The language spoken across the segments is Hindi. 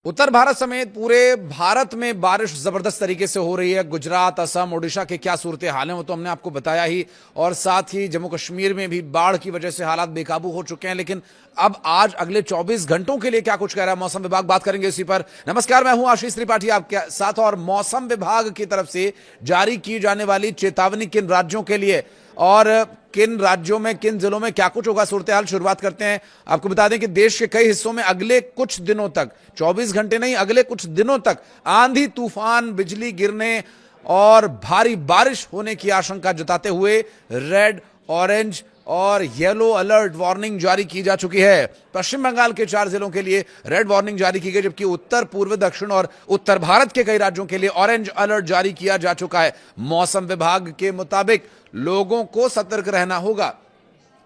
उत्तर भारत समेत पूरे भारत में बारिश जबरदस्त तरीके से हो रही है। गुजरात, असम, ओडिशा के क्या सूरत हाल है वो तो हमने आपको बताया ही, और साथ ही जम्मू कश्मीर में भी बाढ़ की वजह से हालात बेकाबू हो चुके हैं। लेकिन अब आज अगले 24 घंटों के लिए क्या कुछ कह रहा है मौसम विभाग, बात करेंगे इसी पर। नमस्कार, मैं हूं आशीष त्रिपाठी आपके साथ, और मौसम विभाग की तरफ से जारी की जाने वाली चेतावनी किन राज्यों के लिए और किन राज्यों में, किन जिलों में क्या कुछ होगा, सूरत हाल शुरुआत करते हैं। आपको बता दें कि देश के कई हिस्सों में अगले कुछ दिनों तक, 24 घंटे नहीं, अगले कुछ दिनों तक आंधी तूफान, बिजली गिरने और भारी बारिश होने की आशंका जताते हुए रेड, ऑरेंज और येलो अलर्ट वार्निंग जारी की जा चुकी है। पश्चिम बंगाल के 4 जिलों के लिए रेड वार्निंग जारी की गई, जबकि उत्तर, पूर्व, दक्षिण और उत्तर भारत के कई राज्यों के लिए ऑरेंज अलर्ट जारी किया जा चुका है। मौसम विभाग के मुताबिक लोगों को सतर्क रहना होगा।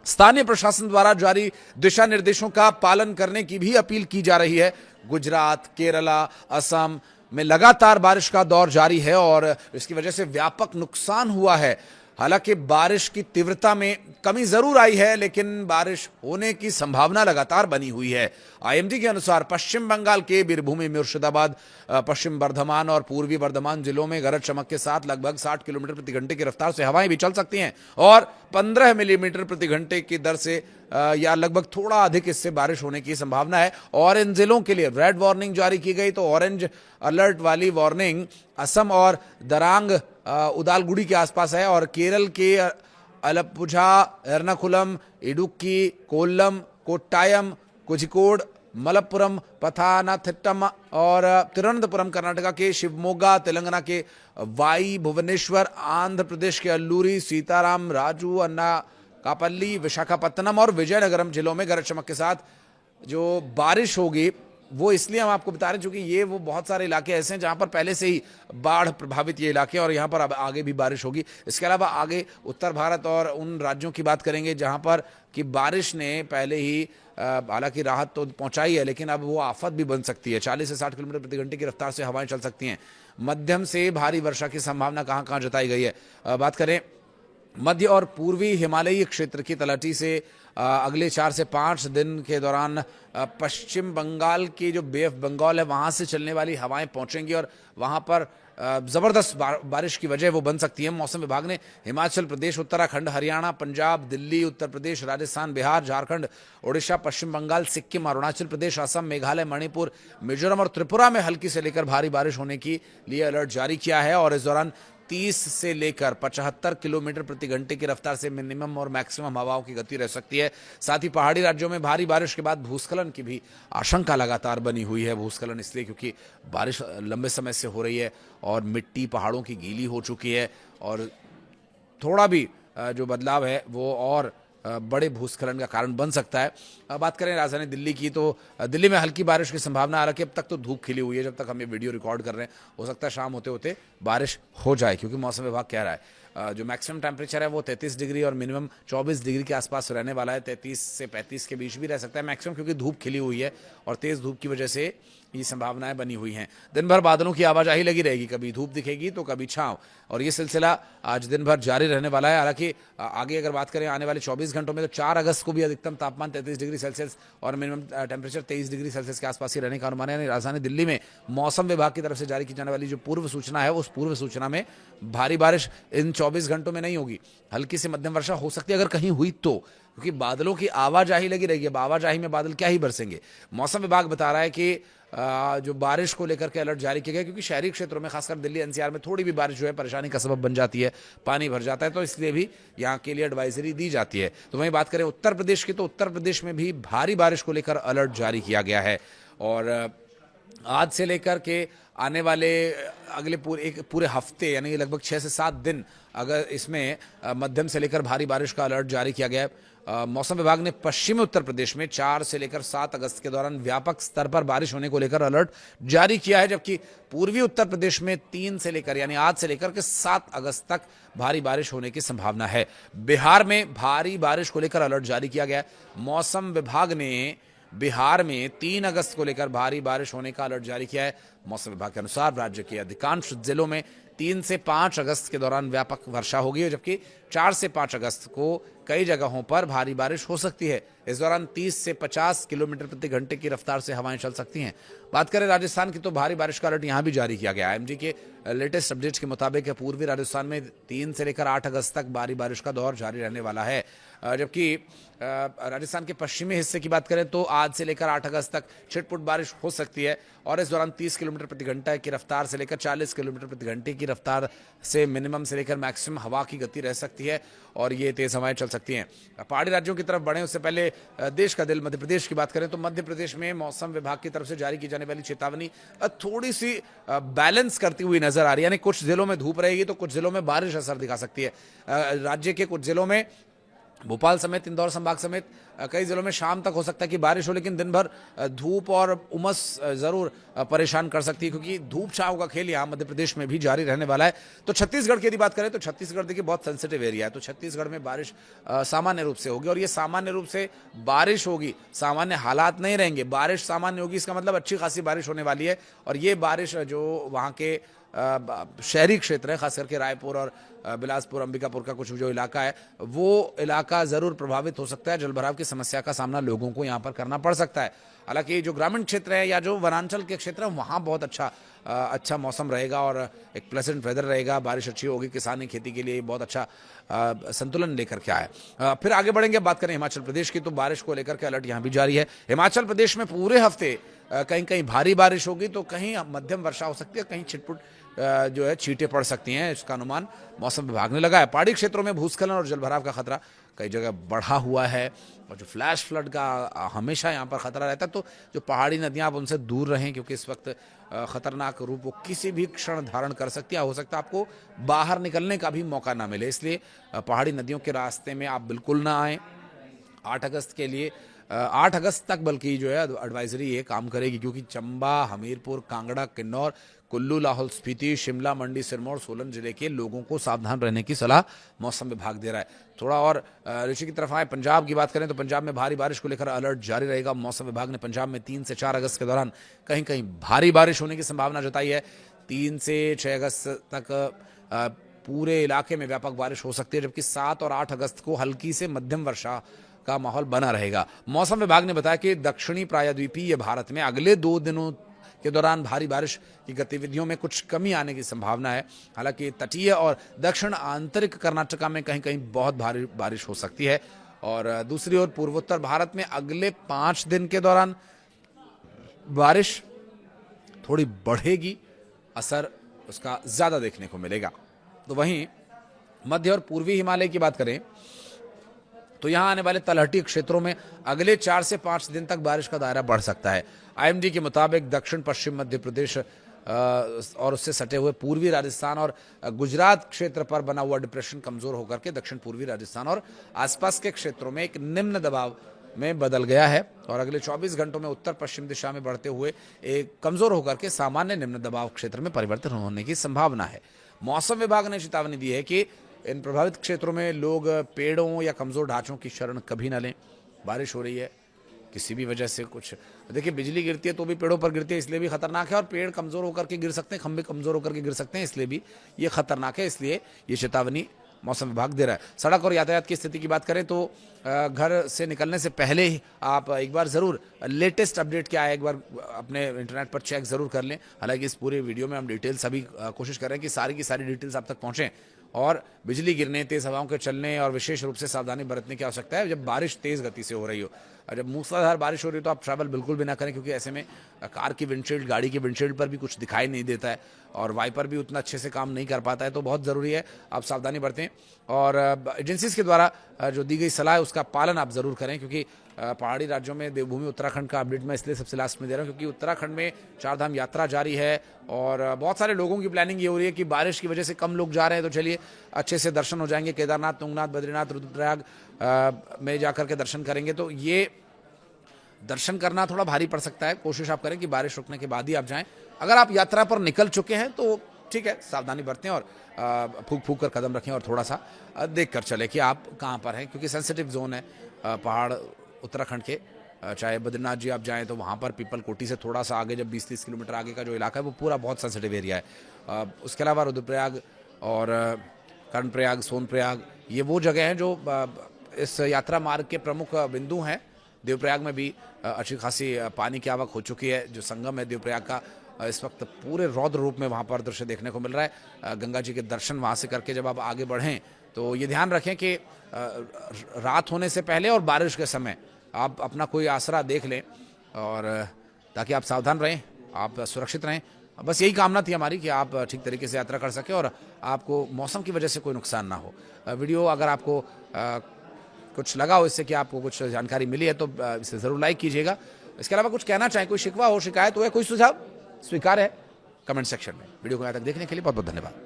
स्थानीय प्रशासन द्वारा जारी दिशा निर्देशों का पालन करने की भी अपील की जा रही है। गुजरात, केरला, असम में लगातार बारिश का दौर जारी है और इसकी वजह से व्यापक नुकसान हुआ है। हालांकि बारिश की तीव्रता में कमी जरूर आई है, लेकिन बारिश होने की संभावना लगातार बनी हुई है। आईएमडी के अनुसार पश्चिम बंगाल के बीरभूम, मुर्शिदाबाद, पश्चिम बर्धमान और पूर्वी बर्धमान जिलों में गरज चमक के साथ लगभग 60 किलोमीटर प्रति घंटे की रफ्तार से हवाएं भी चल सकती हैं और 15 मिलीमीटर प्रति घंटे की दर से या लगभग थोड़ा अधिक इससे बारिश होने की संभावना है। और इन जिलों के लिए रेड वार्निंग जारी की गई। तो ऑरेंज अलर्ट वाली वार्निंग असम और दरांग, उदालगुड़ी के आसपास है, और केरल के अलपुझा, एर्नाकुलम, इडुक्की, कोल्लम, कोट्टायम, कोझिकोड, मलप्पुरम, पथानाथिट्टम और तिरुवनंतपुरम, कर्नाटका के शिवमोगा, तेलंगाना के वाई, भुवनेश्वर, आंध्र प्रदेश के अल्लूरी, सीताराम, राजू, अन्ना कापल्ली, विशाखापत्तनम और विजयनगरम जिलों में गरज चमक के साथ जो बारिश होगी वो इसलिए हम आपको बता रहे हैं क्योंकि ये वो बहुत सारे इलाके ऐसे हैं जहां पर पहले से ही बाढ़ प्रभावित ये इलाके, और यहां पर अब आगे भी बारिश होगी। इसके अलावा आगे उत्तर भारत और उन राज्यों की बात करेंगे जहां पर कि बारिश ने पहले ही हालांकि राहत तो पहुंचाई है, लेकिन अब वो आफत भी बन सकती है। 40 से 60 किलोमीटर प्रति घंटे की रफ्तार से हवाएं चल सकती हैं। मध्यम से भारी वर्षा की संभावना कहां कहां जताई गई है, बात करें मध्य और पूर्वी हिमालयी क्षेत्र की तलहटी से अगले 4 से 5 दिन के दौरान पश्चिम बंगाल की जो बे ऑफ बंगाल है वहां से चलने वाली हवाएं पहुंचेंगी और वहां पर जबरदस्त बारिश की वजह वो बन सकती है। मौसम विभाग ने हिमाचल प्रदेश, उत्तराखंड, हरियाणा, पंजाब, दिल्ली, उत्तर प्रदेश, राजस्थान, बिहार, झारखंड, ओडिशा, पश्चिम बंगाल, सिक्किम, अरुणाचल प्रदेश, असम, मेघालय, मणिपुर, मिजोरम और त्रिपुरा में हल्की से लेकर भारी बारिश होने के लिए अलर्ट जारी किया है। और इस दौरान 30 से लेकर 75 किलोमीटर प्रति घंटे की रफ्तार से मिनिमम और मैक्सिमम हवाओं की गति रह सकती है। साथ ही पहाड़ी राज्यों में भारी बारिश के बाद भूस्खलन की भी आशंका लगातार बनी हुई है। भूस्खलन इसलिए क्योंकि बारिश लंबे समय से हो रही है और मिट्टी पहाड़ों की गीली हो चुकी है, और थोड़ा भी जो बदलाव है वो और बड़े भूस्खलन का कारण बन सकता है। बात करें राजधानी दिल्ली की, तो दिल्ली में हल्की बारिश की संभावना, हालांकि अब तक तो धूप खिली हुई है। जब तक हम ये वीडियो रिकॉर्ड कर रहे हैं हो सकता है शाम होते होते बारिश हो जाए, क्योंकि मौसम विभाग कह रहा है जो मैक्सिमम टेम्परेचर है वो 33 डिग्री और मिनिमम 24 डिग्री के आसपास रहने वाला है। 33 से 35 के बीच भी रह सकता है मैक्सिमम, क्योंकि धूप खिली हुई है और तेज धूप की वजह से ये संभावनाएं बनी हुई हैं। दिन भर बादलों की आवाजाही लगी रहेगी, कभी धूप दिखेगी तो कभी छांव, और ये सिलसिला आज दिन भर जारी रहने वाला है। हालांकि आगे अगर बात करें आने वाले 24 घंटों में, तो 4 अगस्त को भी अधिकतम तापमान 33 डिग्री सेल्सियस और मिनिमम टेम्परेचर 23 डिग्री सेल्सियस के आसपास ही रहने का अनुमान है। यानी राजधानी दिल्ली में मौसम विभाग की तरफ से जारी की जाने वाली जो पूर्व सूचना है, उस पूर्व सूचना में भारी बारिश इन 24 घंटों में नहीं होगी। हल्की से मध्यम वर्षा हो सकती है अगर कहीं हुई तो, क्योंकि बादलों की आवाजाही लगी रहेगी। अब आवाजाही में बादल क्या ही बरसेंगे। मौसम विभाग बता रहा है कि जो बारिश को लेकर के अलर्ट जारी किया गया, क्योंकि शहरी क्षेत्रों में खासकर दिल्ली एनसीआर में थोड़ी भी बारिश जो है परेशानी का सबब बन जाती है, पानी भर जाता है, तो इसलिए भी यहाँ के लिए एडवाइजरी दी जाती है। तो वहीं बात करें उत्तर प्रदेश की, तो उत्तर प्रदेश में भी भारी बारिश को लेकर अलर्ट जारी किया गया है। और आज से लेकर के आने वाले अगले पूरे हफ्ते यानी लगभग 6 से 7 दिन अगर इसमें मध्यम से लेकर भारी बारिश का अलर्ट जारी किया गया है। मौसम विभाग ने पश्चिमी उत्तर प्रदेश में 4 से लेकर 7 अगस्त के दौरान व्यापक स्तर पर बारिश होने को लेकर अलर्ट जारी किया है, जबकि पूर्वी उत्तर प्रदेश में 3 से लेकर यानी आज से लेकर के 7 अगस्त तक भारी बारिश होने की संभावना है। बिहार में भारी बारिश को लेकर अलर्ट जारी किया गया है। मौसम विभाग ने बिहार में 3 अगस्त को लेकर भारी बारिश होने का अलर्ट जारी किया है। मौसम विभाग के अनुसार राज्य के अधिकांश जिलों में 3 से 5 अगस्त के दौरान व्यापक वर्षा होगी, जबकि 4 से 5 अगस्त को कई जगहों पर भारी बारिश हो सकती है। इस दौरान 30 से 50 किलोमीटर प्रति घंटे की रफ्तार से हवाएं चल सकती हैं। बात करें राजस्थान की तो भारी बारिश का अलर्ट यहां भी जारी किया गया है। आईएमडी के लेटेस्ट अपडेट्स के मुताबिक पूर्वी राजस्थान में 3 से लेकर 8 अगस्त तक भारी बारिश का दौर जारी रहने वाला है, जबकि राजस्थान के पश्चिमी हिस्से की बात करें तो आज से लेकर 8 अगस्त तक छिटपुट बारिश हो सकती है और इस दौरान 30 किलोमीटर प्रति घंटा की रफ्तार से लेकर 40 किलोमीटर प्रति घंटे की रफ्तार से मिनिमम से लेकर मैक्सिमम हवा की गति रह सकती है और ये तेज हवाएं चल सकती हैं। पहाड़ी राज्यों की तरफ बढ़े उससे पहले देश का दिल मध्य प्रदेश की बात करें तो मध्य प्रदेश में मौसम विभाग की तरफ से जारी की जाने वाली चेतावनी थोड़ी सी बैलेंस करती हुई नजर आ रही है, यानी कुछ जिलों में धूप रहेगी तो कुछ जिलों में बारिश असर दिखा सकती है। राज्य के कुछ जिलों में भोपाल समेत इंदौर संभाग समेत कई जिलों में शाम तक हो सकता है कि बारिश हो, लेकिन दिन भर धूप और उमस जरूर परेशान कर सकती है, क्योंकि धूप छांव का खेल यहाँ मध्य प्रदेश में भी जारी रहने वाला है। तो छत्तीसगढ़ की यदि बात करें तो छत्तीसगढ़ देखिए बहुत सेंसिटिव एरिया है, तो छत्तीसगढ़ में बारिश सामान्य रूप से होगी और ये सामान्य रूप से बारिश होगी, सामान्य हालात नहीं रहेंगे, बारिश सामान्य होगी, इसका मतलब अच्छी खासी बारिश होने वाली है। और ये बारिश जो वहाँ के शहरी क्षेत्र है, खास करके रायपुर और बिलासपुर अंबिकापुर का कुछ जो इलाका है वो इलाका जरूर प्रभावित हो सकता है। जलभराव की समस्या का सामना लोगों को यहाँ पर करना पड़ सकता है। हालांकि जो ग्रामीण क्षेत्र है या जो वनांचल के क्षेत्र है वहाँ बहुत अच्छा मौसम रहेगा और एक प्लेजेंट वेदर रहेगा, बारिश अच्छी होगी, किसानी खेती के लिए बहुत अच्छा संतुलन लेकर के आए। फिर आगे बढ़ेंगे, बात करें हिमाचल प्रदेश की तो बारिश को लेकर के अलर्ट यहाँ भी जारी है। हिमाचल प्रदेश में पूरे हफ्ते कहीं कहीं भारी बारिश होगी तो कहीं मध्यम वर्षा हो सकती है, कहीं छिटपुट जो है छींटे पड़ सकती हैं, इसका अनुमान मौसम विभाग ने लगाया। पहाड़ी क्षेत्रों में भूस्खलन और जलभराव का खतरा कई जगह बढ़ा हुआ है और जो फ्लैश फ्लड का हमेशा यहाँ पर खतरा रहता है, तो जो पहाड़ी नदियाँ आप उनसे दूर रहें, क्योंकि इस वक्त खतरनाक रूप वो किसी भी क्षण धारण कर सकती है। हो सकता है आपको बाहर निकलने का भी मौका ना मिले, इसलिए पहाड़ी नदियों के रास्ते में आप बिल्कुल ना आएँ। 8 अगस्त के लिए 8 अगस्त तक बल्कि जो है एडवाइजरी ये काम करेगी, क्योंकि चंबा, हमीरपुर, कांगड़ा, किन्नौर, कुल्लू, लाहौल स्पीति, शिमला, मंडी, सिरमौर, सोलन जिले के लोगों को सावधान रहने की सलाह मौसम विभाग दे रहा है। थोड़ा और ऋषि की तरफ आए, पंजाब की बात करें तो पंजाब में भारी बारिश को लेकर अलर्ट जारी रहेगा। मौसम विभाग ने पंजाब में 3 से 4 अगस्त के दौरान कहीं कहीं भारी बारिश होने की संभावना जताई है। 3 से 6 अगस्त तक पूरे इलाके में व्यापक बारिश हो सकती है, जबकि 7 और 8 अगस्त को हल्की से मध्यम वर्षा का माहौल बना रहेगा। मौसम विभाग ने बताया कि दक्षिणी प्रायद्वीपीय भारत में अगले 2 दिनों के दौरान भारी बारिश की गतिविधियों में कुछ कमी आने की संभावना है। हालांकि तटीय और दक्षिण आंतरिक कर्नाटका में कहीं कहीं बहुत भारी बारिश हो सकती है और दूसरी ओर पूर्वोत्तर भारत में अगले 5 दिन के दौरान बारिश थोड़ी बढ़ेगी, असर उसका ज्यादा देखने को मिलेगा। तो वहीं मध्य और पूर्वी हिमालय की बात करें तो यहां आने वाले तलहटी क्षेत्रों में अगले 4 से 5 दिन तक बारिश का दायरा बढ़ सकता है। आईएमडी के मुताबिक दक्षिण पश्चिम मध्य प्रदेश और उससे सटे हुए पूर्वी राजस्थान और गुजरात क्षेत्र पर बना हुआ डिप्रेशन कमजोर होकर के दक्षिण पूर्वी राजस्थान और आसपास के क्षेत्रों में एक निम्न दबाव में बदल गया है और अगले 24 घंटों में उत्तर पश्चिम दिशा में बढ़ते हुए एक कमजोर होकर के सामान्य निम्न दबाव क्षेत्र में परिवर्तन होने की संभावना है। मौसम विभाग ने चेतावनी दी है कि इन प्रभावित क्षेत्रों में लोग पेड़ों या कमजोर ढांचों की शरण कभी न लें। बारिश हो रही है, किसी भी वजह से कुछ देखिए बिजली गिरती है तो भी पेड़ों पर गिरती है, इसलिए भी खतरनाक है, और पेड़ कमजोर होकर के गिर सकते हैं, खंभे कमजोर होकर के गिर सकते हैं, इसलिए भी ये खतरनाक है। इसलिए ये चेतावनी मौसम विभाग दे रहा है। सड़क और यातायात की स्थिति की बात करें तो घर से निकलने से पहले ही आप एक बार जरूर लेटेस्ट अपडेट क्या है एक बार अपने इंटरनेट पर चेक जरूर कर लें। हालांकि इस पूरे वीडियो में हम डिटेल्स अभी कोशिश कर रहे हैं कि सारी की सारी डिटेल्स आप तक पहुंचें और बिजली गिरने, तेज हवाओं के चलने और विशेष रूप से सावधानी बरतने की आवश्यकता है जब बारिश तेज गति से हो रही हो। और जब मूसलाधार बारिश हो रही हो तो आप ट्रैवल बिल्कुल भी ना करें, क्योंकि ऐसे में कार की विंडशील्ड, गाड़ी की विंडशील्ड पर भी कुछ दिखाई नहीं देता है और वाइपर भी उतना अच्छे से काम नहीं कर पाता है। तो बहुत ज़रूरी है आप सावधानी बरतें और एजेंसीज के द्वारा जो दी गई सलाह है उसका पालन आप ज़रूर करें, क्योंकि पहाड़ी राज्यों में देवभूमि उत्तराखंड का अपडेट मैं इसलिए सबसे लास्ट में दे रहा हूँ क्योंकि उत्तराखंड में 4 धाम यात्रा जारी है और बहुत सारे लोगों की प्लानिंग ये हो रही है कि बारिश की वजह से कम लोग जा रहे हैं तो चलिए अच्छे से दर्शन हो जाएंगे, केदारनाथ, तुंगनाथ, बद्रीनाथ, रुद्रप्रयाग में जाकर के दर्शन करेंगे। तो ये दर्शन करना थोड़ा भारी पड़ सकता है, कोशिश आप करें कि बारिश रुकने के बाद ही आप जाएं। अगर आप यात्रा पर निकल चुके हैं तो ठीक है, सावधानी बरतें और फूक फूक कर कदम रखें और थोड़ा सा देख कर चले कि आप कहाँ पर हैं, क्योंकि सेंसिटिव जोन है पहाड़ उत्तराखंड के चाहे बद्रीनाथ जी आप जाएं तो वहाँ पर पीपल कोटी से थोड़ा सा आगे, जब 20-30 किलोमीटर आगे का जो इलाका है वो पूरा बहुत सेंसिटिव एरिया है। उसके अलावा रुद्रप्रयाग और कर्णप्रयाग, सोनप्रयाग, ये वो जगह हैं जो इस यात्रा मार्ग के प्रमुख बिंदु हैं। देवप्रयाग में भी अच्छी खासी पानी की आवक हो चुकी है। जो संगम है देवप्रयाग का, इस वक्त पूरे रौद्र रूप में वहाँ पर दृश्य देखने को मिल रहा है। गंगा जी के दर्शन वहाँ से करके जब आप आगे बढ़ें तो ये ध्यान रखें कि रात होने से पहले और बारिश के समय आप अपना कोई आसरा देख लें, और ताकि आप सावधान रहें, आप सुरक्षित रहें। बस यही कामना थी हमारी कि आप ठीक तरीके से यात्रा कर सकें और आपको मौसम की वजह से कोई नुकसान ना हो। वीडियो अगर आपको कुछ लगा हो, इससे कि आपको कुछ जानकारी मिली है, तो इसे ज़रूर लाइक कीजिएगा। इसके अलावा कुछ कहना चाहें, कोई शिकवा हो, शिकायत हो या कोई सुझाव, स्वीकार है कमेंट सेक्शन में। वीडियो को यहाँ तक देखने के लिए बहुत बहुत धन्यवाद।